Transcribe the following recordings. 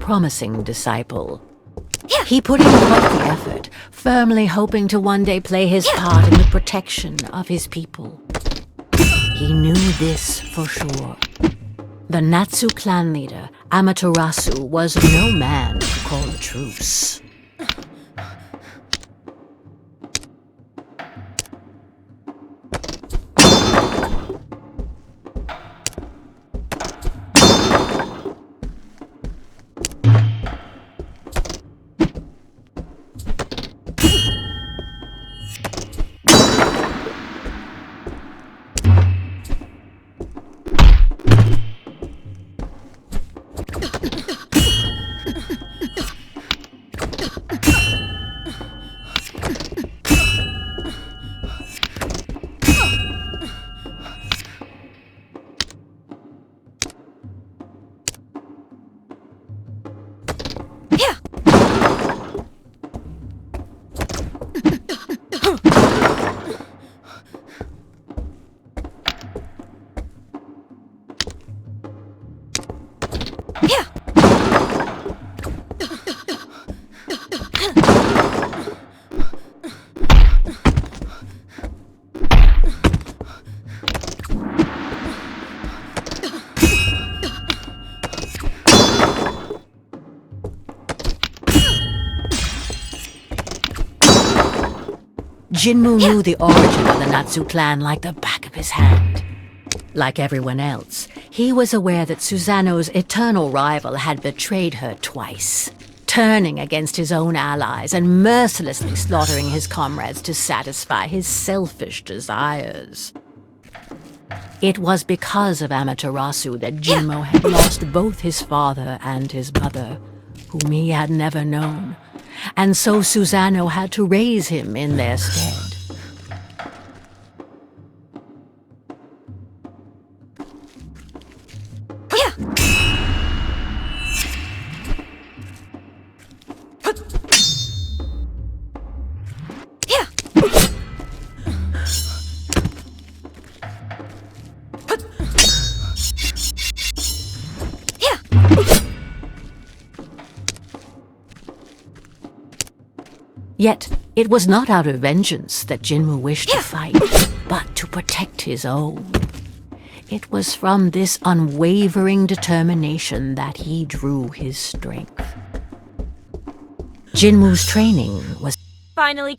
promising disciple. He put in quite the effort, firmly hoping to one day play his part in the protection of his people. He knew this for sure. The Natsu clan leader, Amaterasu, was no man to call a truce. Jinmu knew the origin of the Natsu clan like the back of his hand. Like everyone else, he was aware that Susanoo's eternal rival had betrayed her twice, turning against his own allies and mercilessly slaughtering his comrades to satisfy his selfish desires. It was because of Amaterasu that Jinmu had lost both his father and his mother, whom he had never known, and so Susanoo had to raise him in their stead. Yet, it was not out of vengeance that Jinmu wished to fight, but to protect his own. It was from this unwavering determination that he drew his strength. Jinmu's training was Finally.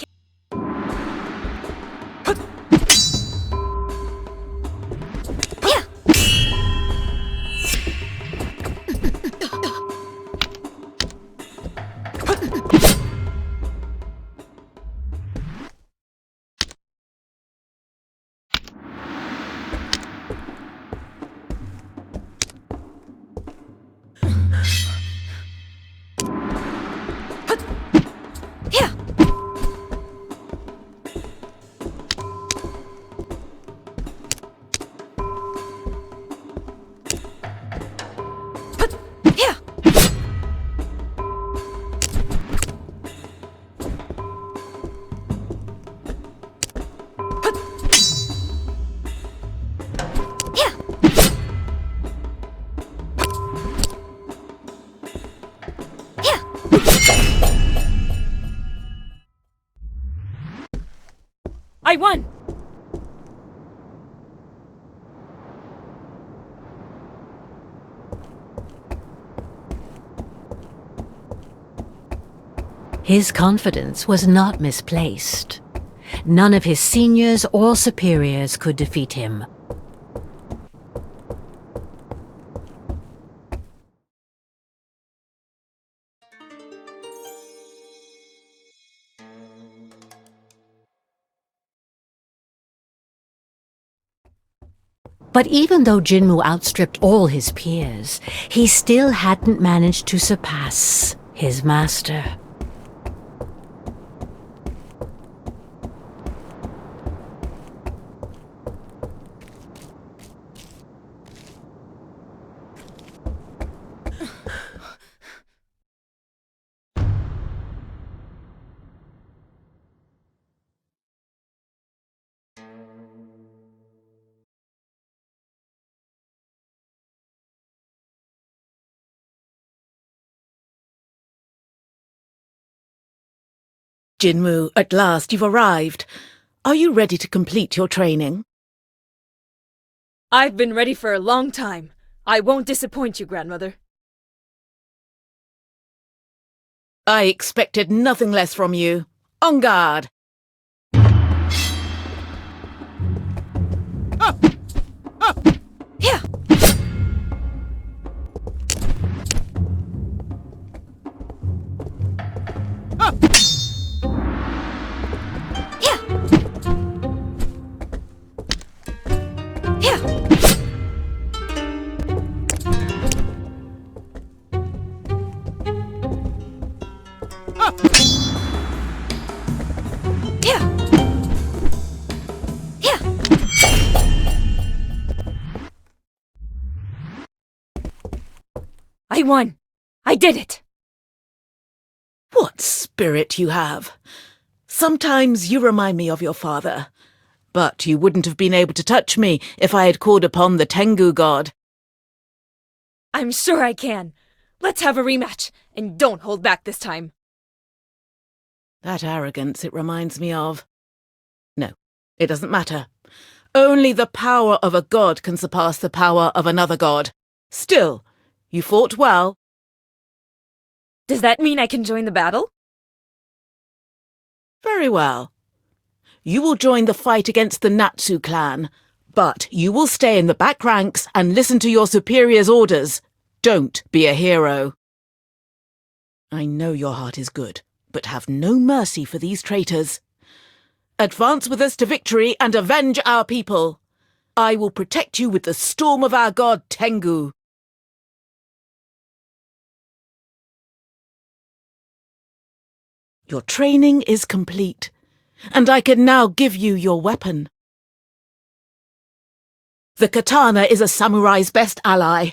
I won! His confidence was not misplaced. None of his seniors or superiors could defeat him. But even though Jinmu outstripped all his peers, he still hadn't managed to surpass his master. Jinmu, at last you've arrived. Are you ready to complete your training? I've been ready for a long time. I won't disappoint you, Grandmother. I expected nothing less from you. En garde! Yeah. I won! I did it! What spirit you have! Sometimes you remind me of your father. But you wouldn't have been able to touch me if I had called upon the Tengu god. I'm sure I can. Let's have a rematch, and don't hold back this time. That arrogance it reminds me of. No, it doesn't matter. Only the power of a god can surpass the power of another god. Still, you fought well. Does that mean I can join the battle? Very well. You will join the fight against the Natsu clan, but you will stay in the back ranks and listen to your superior's orders. Don't be a hero. I know your heart is good, but have no mercy for these traitors. Advance with us to victory and avenge our people. I will protect you with the storm of our god Tengu. Your training is complete, and I can now give you your weapon. The katana is a samurai's best ally.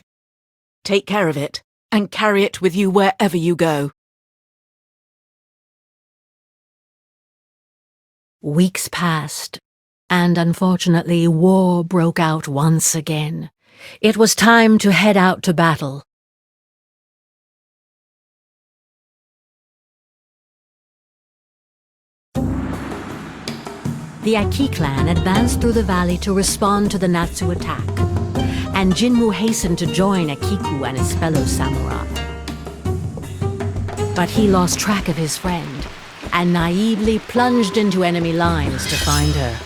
Take care of it, and carry it with you wherever you go. Weeks passed, and unfortunately war broke out once again. It was time to head out to battle. The Aki clan advanced through the valley to respond to the Natsu attack, and Jinmu hastened to join Akiku and his fellow samurai. But he lost track of his friend, and naively plunged into enemy lines to find her.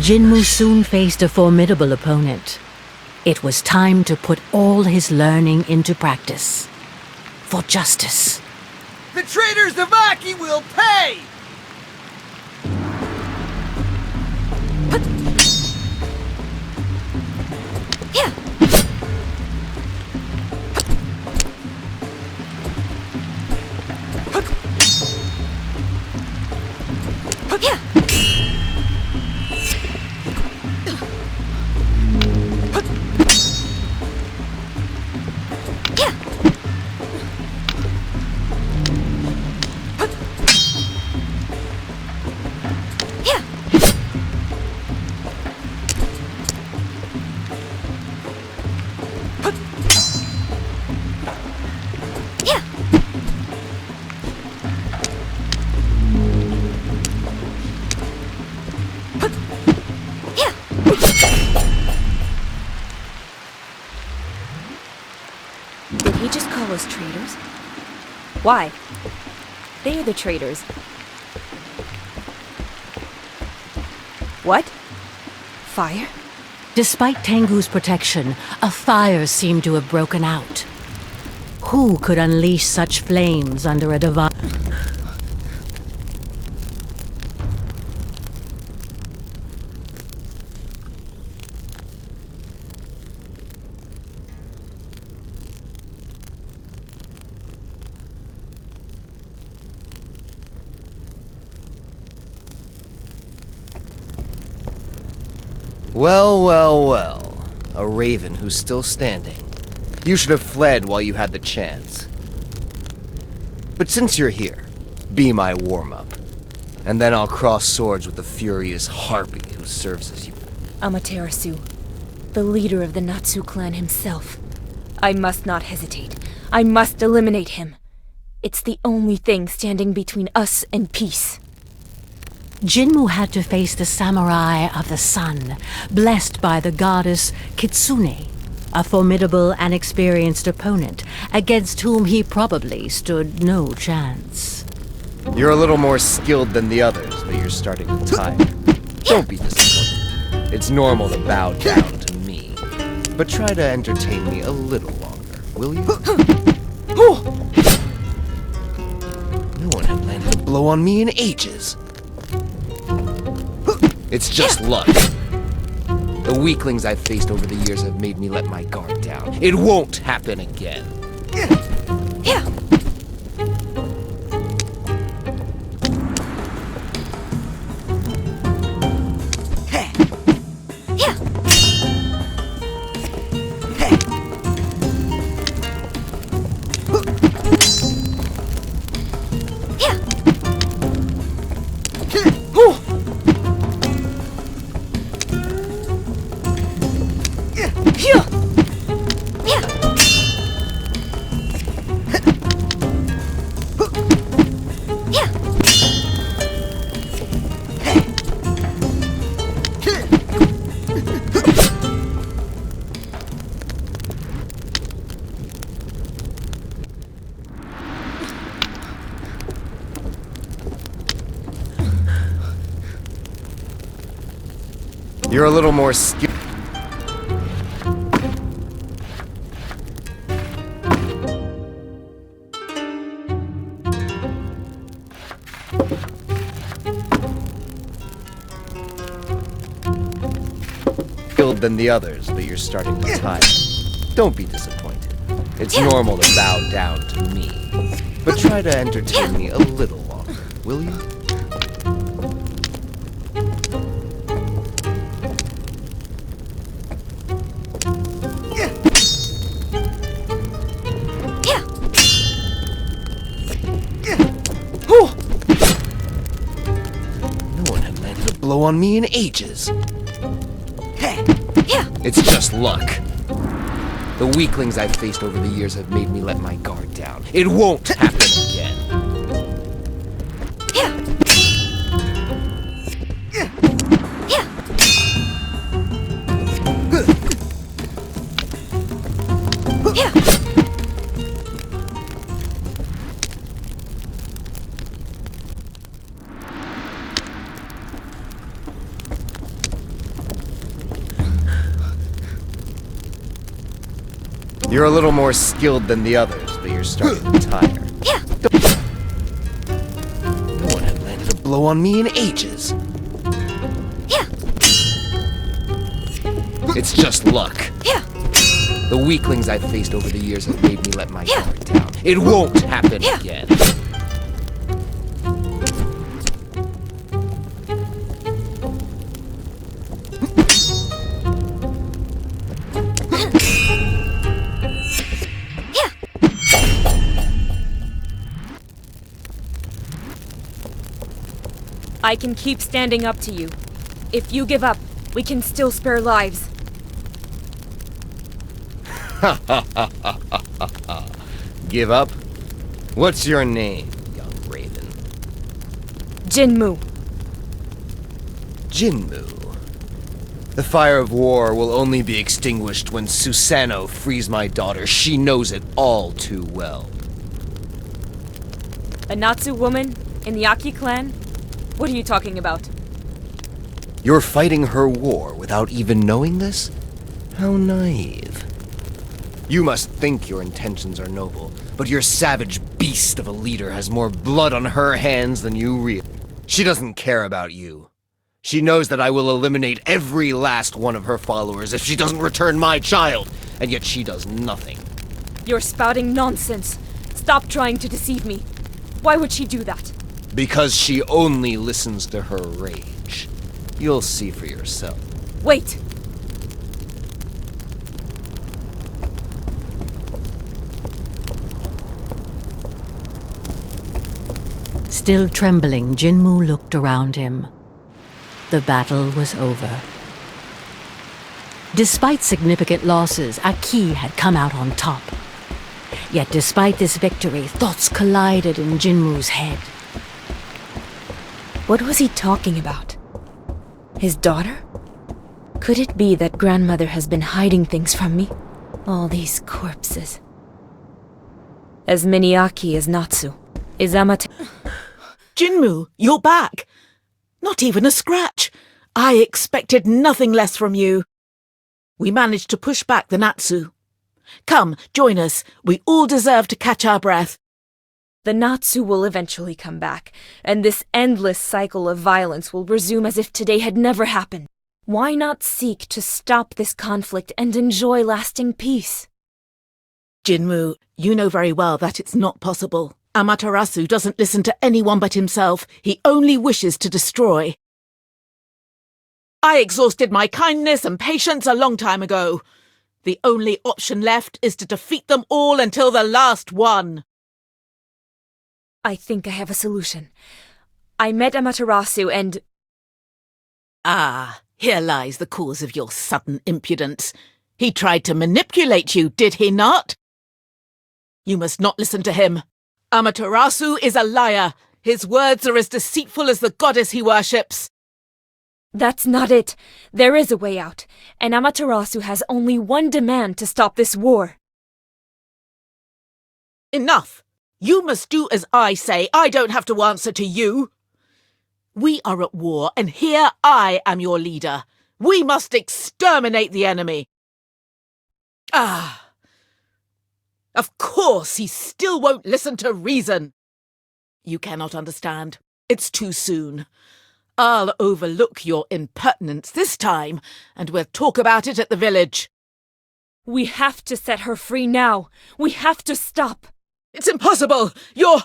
Jinmu soon faced a formidable opponent. It was time to put all his learning into practice. For justice. The traitors of Aki will pay! Did he just call us traitors? Why? They are the traitors. What? Fire? Despite Tengu's protection, a fire seemed to have broken out. Who could unleash such flames under a divine... Well, well, well. A raven who's still standing. You should have fled while you had the chance. But since you're here, be my warm-up. And then I'll cross swords with the furious harpy who serves as you. Amaterasu, the leader of the Natsu clan himself. I must not hesitate. I must eliminate him. It's the only thing standing between us and peace. Jinmu had to face the samurai of the sun, blessed by the goddess Kitsune, a formidable and experienced opponent against whom he probably stood no chance. You're a little more skilled than the others, but you're starting to tire. Don't be disappointed. It's normal to bow down to me. But try to entertain me a little longer, will you? No one had landed a blow on me in ages. It's just luck. The weaklings I've faced over the years have made me let my guard down. It won't happen again. You're a little more skilled. Than the others, but you're starting to tire. Don't be disappointed. It's normal to bow down to me. But try to entertain me a little longer, will you? No one had landed a blow on me in ages. It's just luck. The weaklings I've faced over the years have made me let my guard down. It won't happen again. You're a little more skilled than the others, but you're starting to tire. No one had landed a blow on me in ages. It's just luck. The weaklings I've faced over the years have made me let my guard down. It won't happen again. I can keep standing up to you. If you give up, we can still spare lives. Give up? What's your name, young raven? Jinmu. Jinmu. The fire of war will only be extinguished when Susanoo frees my daughter. She knows it all too well. A Natsu woman in the Aki clan? What are you talking about? You're fighting her war without even knowing this? How naive. You must think your intentions are noble, but your savage beast of a leader has more blood on her hands than you realize. She doesn't care about you. She knows that I will eliminate every last one of her followers if she doesn't return my child, and yet she does nothing. You're spouting nonsense. Stop trying to deceive me. Why would she do that? Because she only listens to her rage. You'll see for yourself. Wait! Still trembling, Jinmu looked around him. The battle was over. Despite significant losses, Aki had come out on top. Yet despite this victory, thoughts collided in Jinmu's head. What was he talking about? His daughter? Could it be that grandmother has been hiding things from me? All these corpses. As many Aki as Natsu. Is Amaterasu... Jinmu, you're back! Not even a scratch! I expected nothing less from you. We managed to push back the Natsu. Come, join us. We all deserve to catch our breath. The Natsu will eventually come back, and this endless cycle of violence will resume as if today had never happened. Why not seek to stop this conflict and enjoy lasting peace? Jinmu, you know very well that it's not possible. Amaterasu doesn't listen to anyone but himself. He only wishes to destroy. I exhausted my kindness and patience a long time ago. The only option left is to defeat them all until the last one. I think I have a solution. I met Amaterasu and... Ah, here lies the cause of your sudden impudence. He tried to manipulate you, did he not? You must not listen to him. Amaterasu is a liar. His words are as deceitful as the goddess he worships. That's not it. There is a way out, and Amaterasu has only one demand to stop this war. Enough! You must do as I say. I don't have to answer to you. We are at war, and here I am your leader. We must exterminate the enemy. Ah! Of course, he still won't listen to reason. You cannot understand. It's too soon. I'll overlook your impertinence this time, and we'll talk about it at the village. We have to set her free now. We have to stop. It's impossible! You're...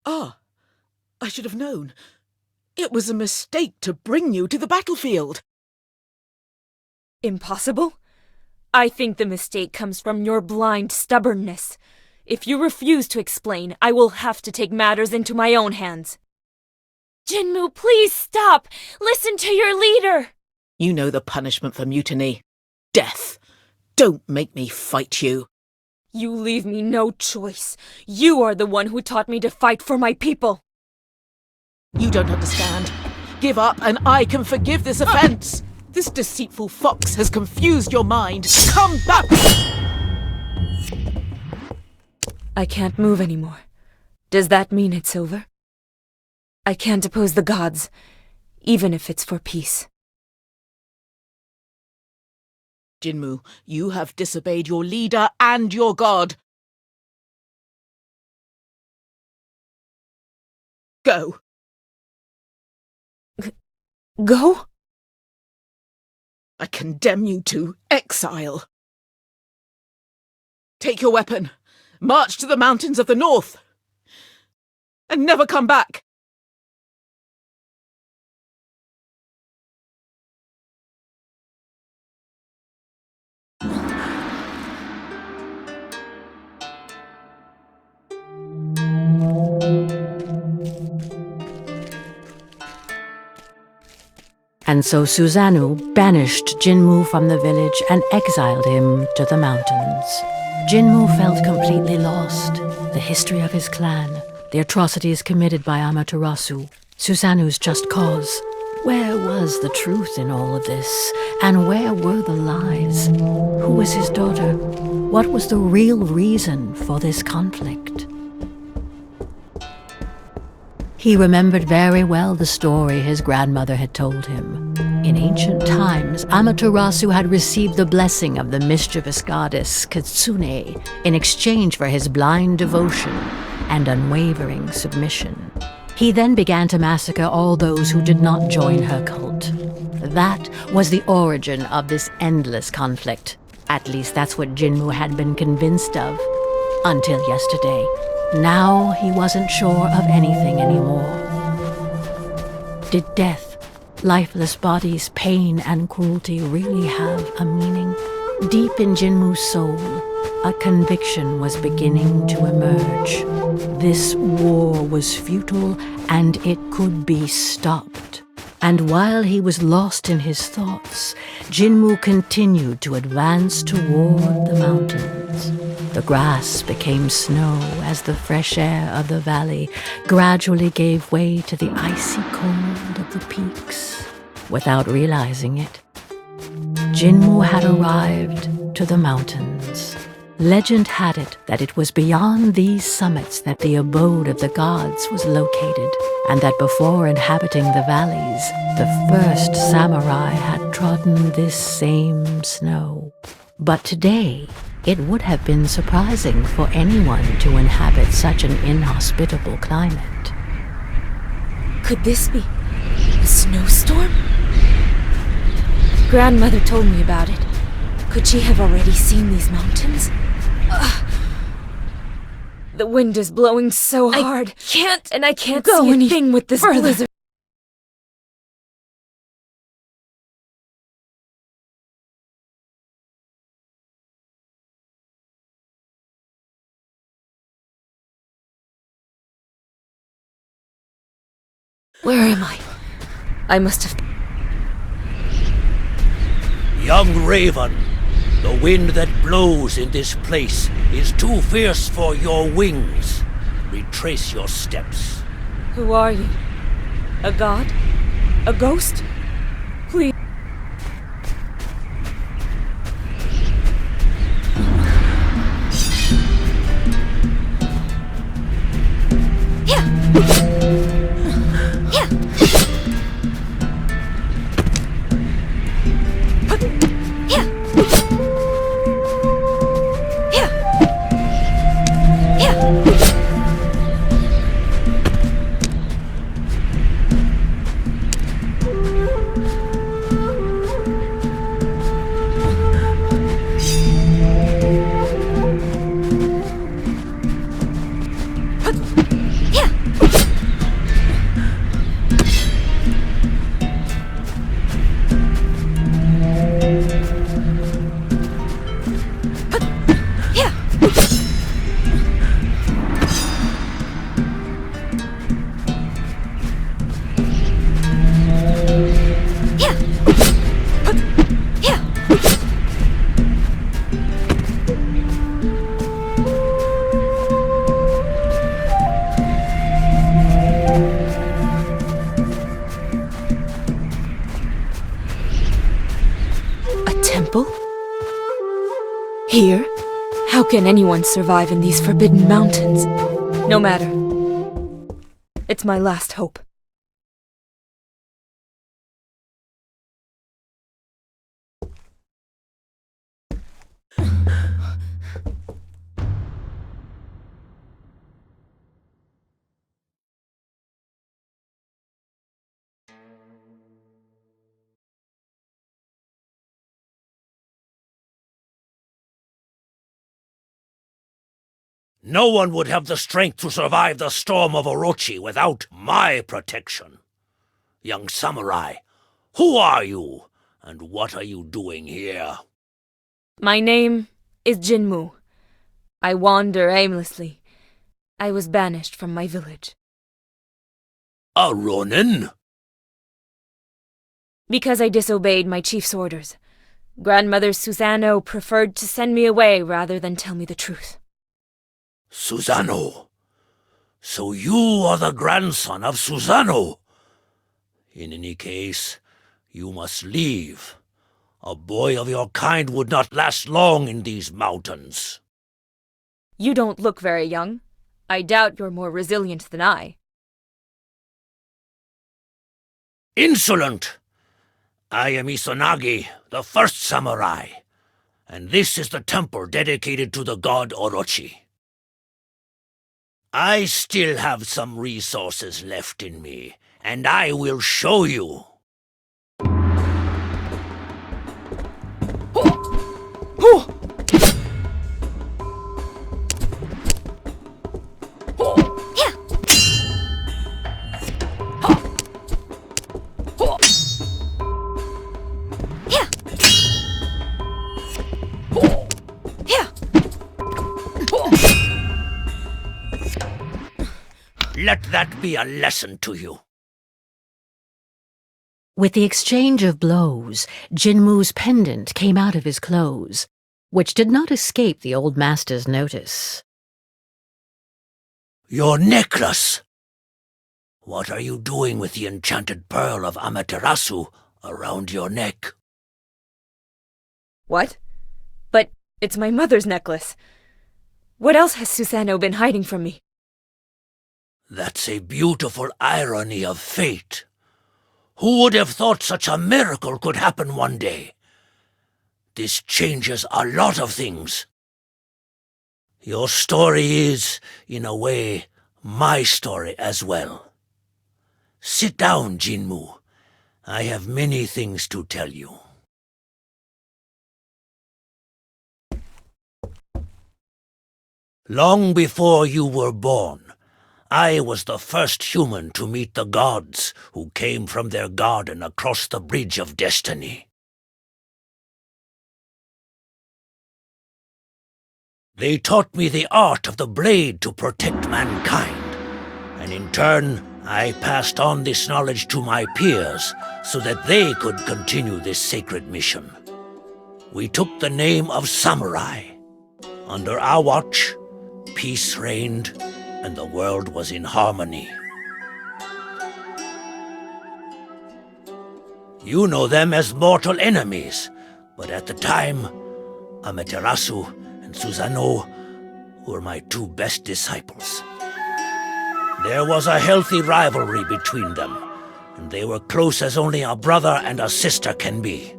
Ah, I should have known. It was a mistake to bring you to the battlefield. Impossible? I think the mistake comes from your blind stubbornness. If you refuse to explain, I will have to take matters into my own hands. Jinmu, please stop! Listen to your leader! You know the punishment for mutiny. Death. Don't make me fight you. You leave me no choice. You are the one who taught me to fight for my people. You don't understand. Give up and I can forgive this offense. This deceitful fox has confused your mind. Come back! I can't move anymore. Does that mean it's over? I can't oppose the gods, even if it's for peace. Jinmu, you have disobeyed your leader and your god. Go. Go? I condemn you to exile. Take your weapon, march to the mountains of the north, and never come back. And so Susanoo banished Jinmu from the village and exiled him to the mountains. Jinmu felt completely lost. The history of his clan, the atrocities committed by Amaterasu, Susanoo's just cause. Where was the truth in all of this? And where were the lies? Who was his daughter? What was the real reason for this conflict? He remembered very well the story his grandmother had told him. In ancient times, Amaterasu had received the blessing of the mischievous goddess Kitsune in exchange for his blind devotion and unwavering submission. He then began to massacre all those who did not join her cult. That was the origin of this endless conflict. At least that's what Jinmu had been convinced of. Until yesterday. Now he wasn't sure of anything anymore. Did death, lifeless bodies, pain, and cruelty really have a meaning? Deep in Jinmu's soul, a conviction was beginning to emerge. This war was futile and it could be stopped. And while he was lost in his thoughts, Jinmu continued to advance toward the mountains. The grass became snow as the fresh air of the valley gradually gave way to the icy cold of the peaks. Without realizing it, Jinmu had arrived to the mountains. Legend had it that it was beyond these summits that the abode of the gods was located, and that before inhabiting the valleys, the first samurai had trodden this same snow. But today, it would have been surprising for anyone to inhabit such an inhospitable climate. Could this be a snowstorm? Grandmother told me about it. Could she have already seen these mountains? The wind is blowing so hard. I can't go see any anything with this further. blizzard. Where am I? I must have... Young Raven, the wind that blows in this place is too fierce for your wings. Retrace your steps. Who are you? A god? A ghost? Please. Here? How can anyone survive in these forbidden mountains? No matter. It's my last hope. No one would have the strength to survive the storm of Orochi without my protection. Young samurai, who are you, and what are you doing here? My name is Jinmu. I wander aimlessly. I was banished from my village. A Ronin? Because I disobeyed my chief's orders. Grandmother Susano preferred to send me away rather than tell me the truth. Susano. So you are the grandson of Susano. In any case, you must leave. A boy of your kind would not last long in these mountains. You don't look very young. I doubt you're more resilient than I. Insolent! I am Izanagi, the first samurai, and this is the temple dedicated to the god Orochi. I still have some resources left in me, and I will show you. Let that be a lesson to you. With the exchange of blows, Jinmu's pendant came out of his clothes, which did not escape the old master's notice. Your necklace! What are you doing with the enchanted pearl of Amaterasu around your neck? What? But it's my mother's necklace. What else has Susano been hiding from me? That's a beautiful irony of fate. Who would have thought such a miracle could happen one day? This changes a lot of things. Your story is, in a way, my story as well. Sit down, Jinmu. I have many things to tell you. Long before you were born, I was the first human to meet the gods who came from their garden across the Bridge of Destiny. They taught me the art of the blade to protect mankind, and in turn, I passed on this knowledge to my peers so that they could continue this sacred mission. We took the name of Samurai. Under our watch, peace reigned, and the world was in harmony. You know them as mortal enemies, but at the time, Amaterasu and Susano were my two best disciples. There was a healthy rivalry between them, and they were close as only a brother and a sister can be.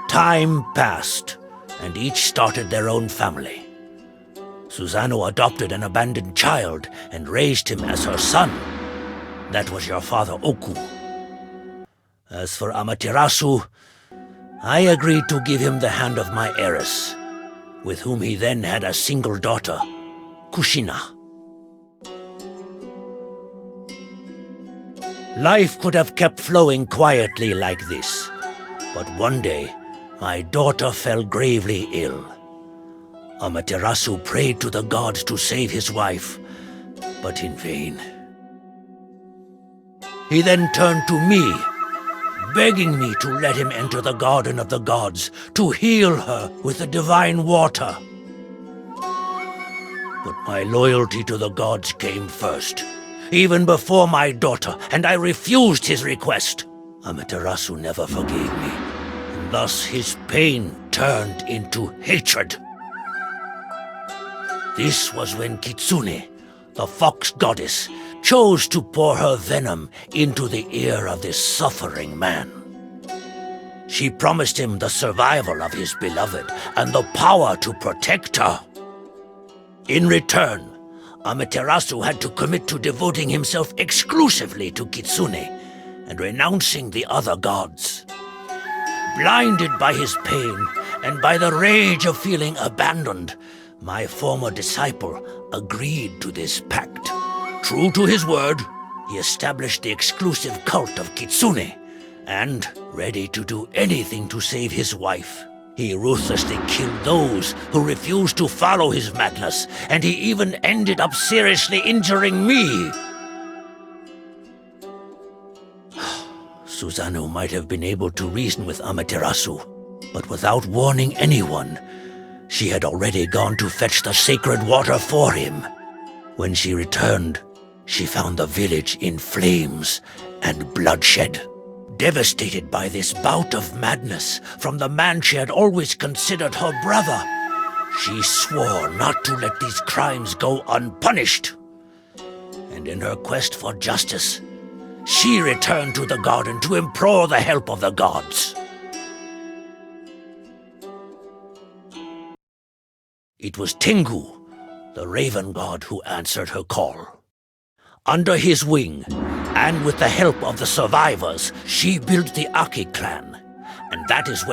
Time passed, and each started their own family. Susano adopted an abandoned child and raised him as her son. That was your father Oku. As for Amaterasu, I agreed to give him the hand of my heiress, with whom he then had a single daughter, Kushina. Life could have kept flowing quietly like this, but one day, my daughter fell gravely ill. Amaterasu prayed to the gods to save his wife, but in vain. He then turned to me, begging me to let him enter the garden of the gods to heal her with the divine water. But my loyalty to the gods came first, even before my daughter, and I refused his request. Amaterasu never forgave me, and thus his pain turned into hatred. This was when Kitsune, the fox goddess, chose to pour her venom into the ear of this suffering man. She promised him the survival of his beloved and the power to protect her. In return, Amaterasu had to commit to devoting himself exclusively to Kitsune and renouncing the other gods. Blinded by his pain and by the rage of feeling abandoned, my former disciple agreed to this pact. True to his word, he established the exclusive cult of Kitsune, and, ready to do anything to save his wife, he ruthlessly killed those who refused to follow his madness, and he even ended up seriously injuring me. Susano might have been able to reason with Amaterasu, but without warning anyone, she had already gone to fetch the sacred water for him. When she returned, she found the village in flames and bloodshed. Devastated by this bout of madness from the man she had always considered her brother, she swore not to let these crimes go unpunished. And in her quest for justice, she returned to the garden to implore the help of the gods. It was Tengu, the raven god, who answered her call. Under his wing, and with the help of the survivors, she built the Aki clan, and that is when